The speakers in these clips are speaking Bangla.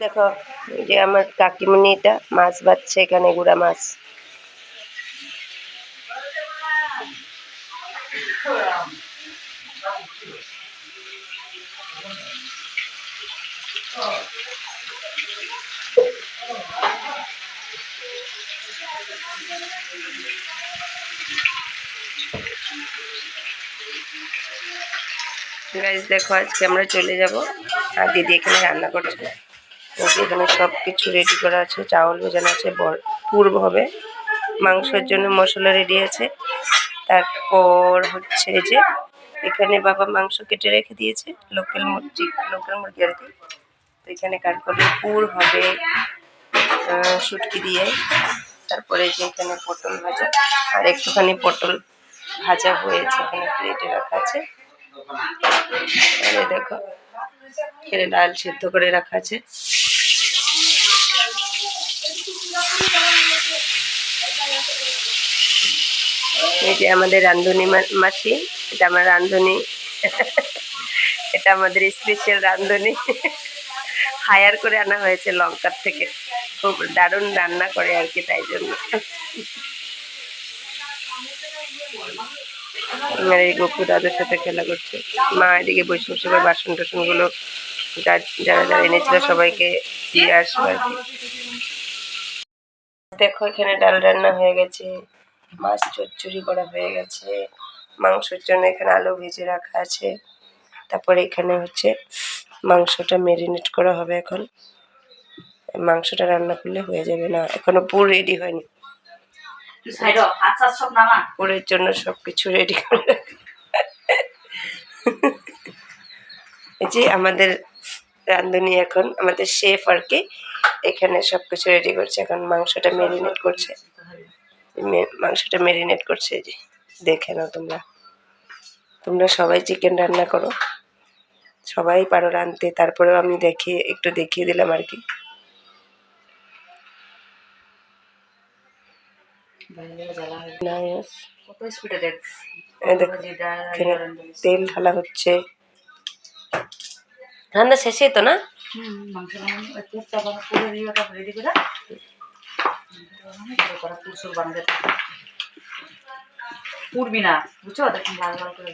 দেখো এই যে আমার কাকিমণি এটা মাছ বাচ্ছে, এখানে গুড়া মাছ। গাইস দেখো আজকে আমরা চলে যাব, আর দিদি এখানে রান্না করছে। এখানে সব কিছু রেডি করা আছে, চাউল ভেজানো আছে, পুর হবে, মাংসের জন্য মশলা রেডি আছে। তারপর হচ্ছে যে এখানে বাবা মাংস কেটে রেখে দিয়েছে, লোকাল মুরগি আর কি। তো এখানে কাঠকলের পুর হবে শুটকি দিয়ে। তারপরে যে এখানে পটল ভাজা, আর একটুখানি পটল ভাজা হয়েছে এখানে প্লেটে রাখা আছে। দেখো এখানে ডাল সিদ্ধ করে রাখা আছে। এই যে আমাদের রাঁধুনি মাসি, এটা আমার রাঁধুনি, এটা আমাদের স্পেশাল রাঁধুনি, হায়ার করে আনা হয়েছে লঙ্কার থেকে। খুব দারুণ রান্না করে আর কি, তাই জন্য। আমার এই গপু দাদার সাথে খেলা করছে, মা এদিকে বসে বসে বাসন টাসন গুলো যারা যারা এনেছিল সবাইকে দিয়ে আসবে আর কি। দেখো এখানে ডাল রান্না হয়ে গেছে, মাছ চচ্চড়ি করা হয়ে গেছে, মাংসের জন্য এখানে আলু ভেজে রাখা আছে। তারপরে এখানে হচ্ছে মাংসটা ম্যারিনেট করা হবে। এখন মাংসটা রান্না করলে হয়ে যাবে, না এখনো পুর রেডি হয়নি, পুরের জন্য সবকিছু রেডি করে। এই যে আমাদের রাঁধুনি, এখন আমাদের শেফ আর কি, এখানে সবকিছু রেডি করছে। এখন মাংসটা ম্যারিনেট করছে, এই যে দেখে নাও। তোমরা সবাই চিকেন রান্না করো, সবাই পারো রাঁধতে, তারপরেও আমি একটু দেখিয়ে দিলাম আর কি। তেল ঢালা হচ্ছে, রান্না শেষে তো না, পুরবি না বুঝছো, দেখুন লাল লাল করে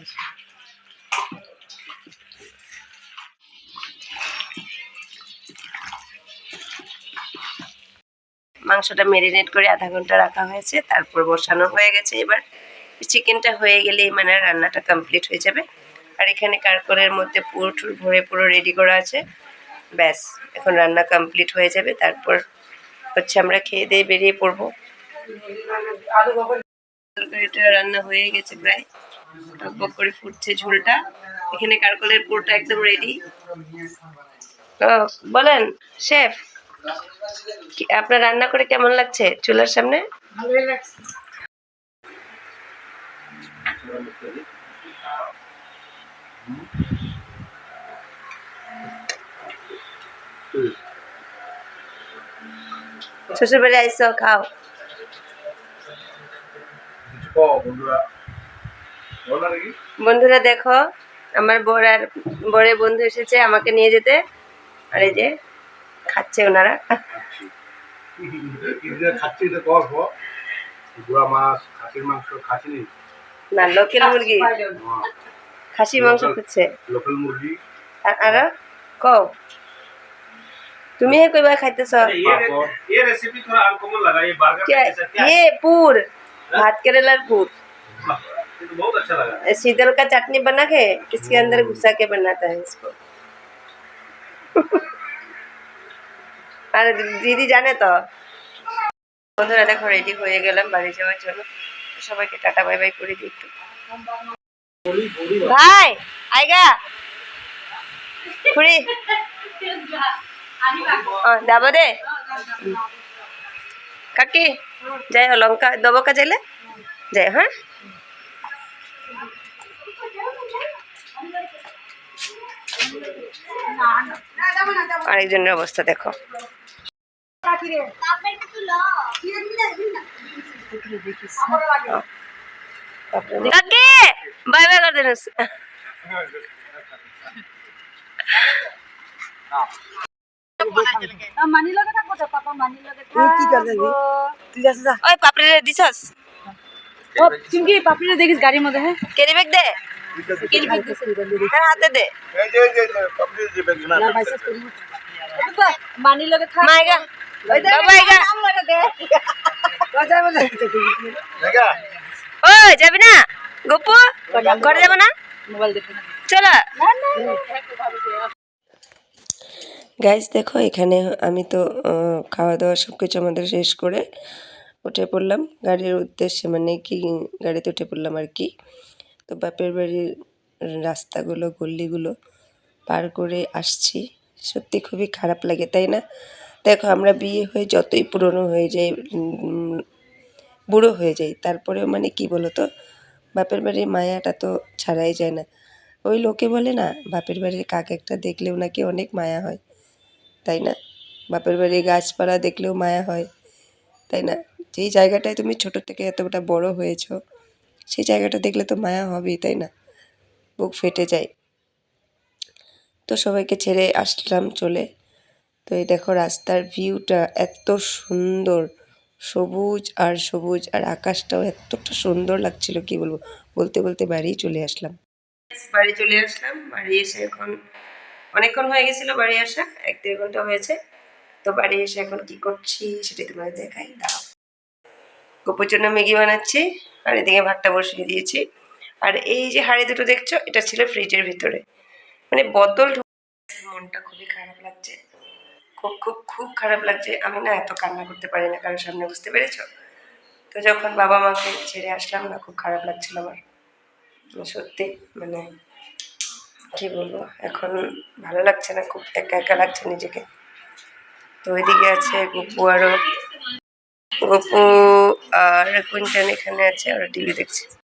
মাংসটা ম্যারিনেট করে আধা ঘন্টা রাখা হয়েছে, তারপর বসানো হয়ে গেছে। এবার চিকেনটা হয়ে গেলেই মানে রান্নাটা কমপ্লিট হয়ে যাবে। আর এখানে কারকলের মধ্যে পুরো টুর ভরে পুরো রেডি করা আছে, ব্যাস এখন রান্না কমপ্লিট হয়ে যাবে। তারপর হচ্ছে আমরা খেয়ে দিয়ে বেরিয়ে পড়বো। তরকারিটা রান্না হয়ে গেছে প্রায়, টকবক করে ফুটছে ঝোলটা। এখানে কারকলের পুরোটা একদম রেডি। বলেন শেফ, আপনার রান্না করে কেমন লাগছে চুলার সামনে? ভালোই লাগছে। শ্বশুর বাড়ি আইসো, খাও। বন্ধুরা দেখো আমার বরের বন্ধু এসেছে আমাকে নিয়ে যেতে, আর এই যে খাচ্ছে ওনারা। না লোকাল মুরগি, খাসি মাংস খাচ্ছে লোকাল মুরগি। আর কও তুমি কইবা খাইতেছ? ये रेसिपी थोड़ा अनकॉमन लगा, ये बर्गर के जैसा क्या है? ये पूर भात करेलार पूर, ये तो बहुत अच्छा लगा। शीतल का चटनी बना के इसके अंदर घुसा के बनाता है इसको। আর দিদি জানে তো। বন্ধুরা দেখো রেডি হয়ে গেলাম বাড়ি যাওয়ার জন্য, সবাইকে টাটা বাই বাই করে দিই একটু। ভাই আইগা খুড়ি যাব দে কাকি, যাই লঙ্কা দেবো কাজেলে যাই। হ্যাঁ আরেকজনের অবস্থা দেখো। কাকে বাই বাই कर देना মানি লগে থাকবো তো পাপা মানি লগে কি করছিস তুই যাস যা ওই পাপড়ি রে দিছস ও চিমকি পাপড়িটা দেখিস গাড়ির মধ্যে হ্যাঁ কেরি ব্যাগ দে হ্যাঁ হাতে দে না পয়সা করি মানি লগে থাক মাইগা বাবা আইগা নাম লগে দে বাজার বলে ও যাবি না গপু ঘরে যাব না মোবাইল দেখে চলো না না গাইস দেখো এখানে আমি তো খাওয়া দাওয়া সব কিছু আমাদের শেষ করে উঠে পড়লাম গাড়ির উদ্দেশ্যে মানে কি গাড়িতে উঠে পড়লাম আর কি তো বাপের বাড়ির রাস্তাগুলো গল্লিগুলো পার করে আসছি সত্যি খুবই খারাপ লাগে তাই না দেখো আমরা বিয়ে হয়ে যতই পুরনো হয়ে যাই বুড়ো হয়ে যাই তারপরেও মানে কি বলো তো বাপের বাড়ির মায়াটা তো ছাড়াই যায় না ওই লোকে বলে না বাপের বাড়ির কাক একটা দেখলেও নাকি অনেক মায়া হয় তাই না বাপের বাড়ির গাছপালা দেখলেও মায়া হয় তাই না যেই জায়গাটায় তুমি ছোট থেকে এতটা বড় হয়েছো সেই জায়গাটা দেখলে তো মায়া হবেই তাই না বুক ফেটে যায় তো সবাইকে ছেড়ে আসলাম চলে তো এই দেখো রাস্তার ভিউটা এত সুন্দর সবুজ আর সবুজ আর আকাশটাও এতটা সুন্দর লাগছিল কি বলবো বলতে বলতে বাড়ি চলে আসলাম বাড়ি এসে এখন অনেকক্ষণ হয়ে গেছিল বাড়ি আসা 1-1.5 ঘন্টা হয়েছে তো বাড়ি এসে এখন কি করছি সেটাই তোমাদের দেখাই দাও গপুর জন্য ম্যাগি বানাচ্ছি আর এদিকে ভাতটা বসিয়ে দিয়েছি আর এই যে হাঁড়ি দুটো দেখছো এটা ছিল ফ্রিজের ভিতরে মানে বোতল মনটা খুবই খারাপ লাগছে খুব খুব খুব খারাপ লাগছে আমি না এত কান্না করতে পারি না কারোর সামনে বুঝতে পেরেছো তো যখন বাবা মাকে ছেড়ে আসলাম না খুব খারাপ লাগছিল আমার সত্যি মানে কি বলবো এখন ভালো লাগছে না খুব একা একা লাগছে নিজেকে তো ওইদিকে আছে গপু আর কুঞ্চন এখানে আছে আর টিভি দেখছে